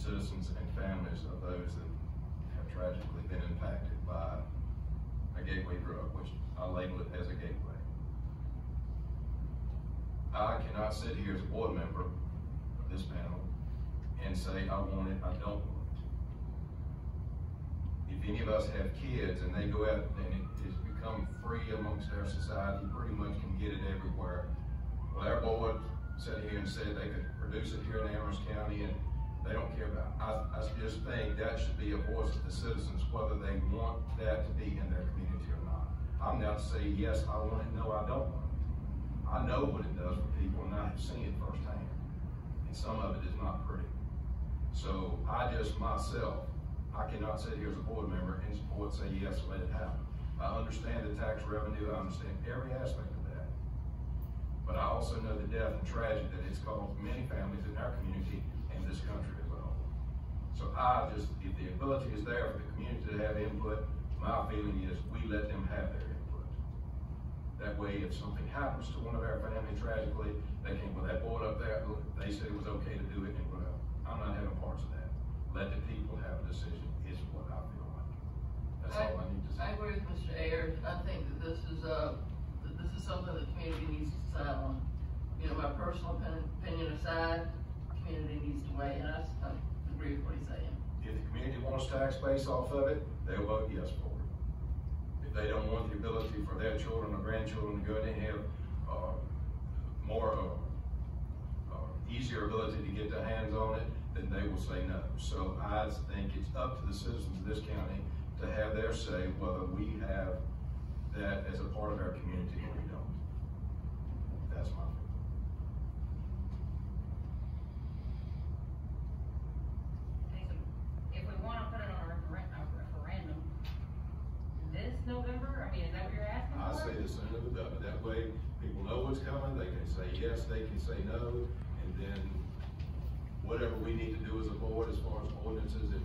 citizens and families of those that have tragically been impacted by a gateway drug, which I label it as a gateway. I cannot sit here as a board member of this panel and say I want it, I don't want it. If any of us have kids and they go out and it has become free amongst our society, pretty much can get it everywhere. Well, our board sat here and said they could produce it here in Amherst County and they don't care about it. I just think that should be a voice of the citizens, whether they want that to be in their community or not. I'm not to say, yes, I want it, no, I don't want it. I know what it does for people and I have seen it firsthand. And some of it is not pretty. So I just myself, I cannot sit here as a board member and support, say, yes, let it happen. I understand the tax revenue, I understand every aspect of that. But I also know the death and tragedy that it's caused many families in our community and this country as a whole. So if the ability is there for the community to have input, my feeling is we let them have their input. That way, if something happens to one of our family tragically, they can, well, that board up there, they said it was okay to do it, and well, I'm not having parts of that. Let the people have a decision, is what I feel like. That's all I need to say. I agree with Mr. Ayers. I think that this is something the community needs to decide on. You know, my personal opinion aside, the community needs to weigh in. I agree with what he's saying. If the community wants tax base off of it, they'll vote yes for it. If they don't want the ability for their children or grandchildren to go and have easier ability to get their hands on it, then they will say no. So I think it's up to the citizens of this county to have their say whether we have that as a part of our community or we don't. That's my opinion. If we want to put it on a referendum this November, I mean, is that what you're asking I for? say the sooner the better. That way people know what's coming. They can say yes, they can say no, and then whatever we need to do as a board as far as ordinances, if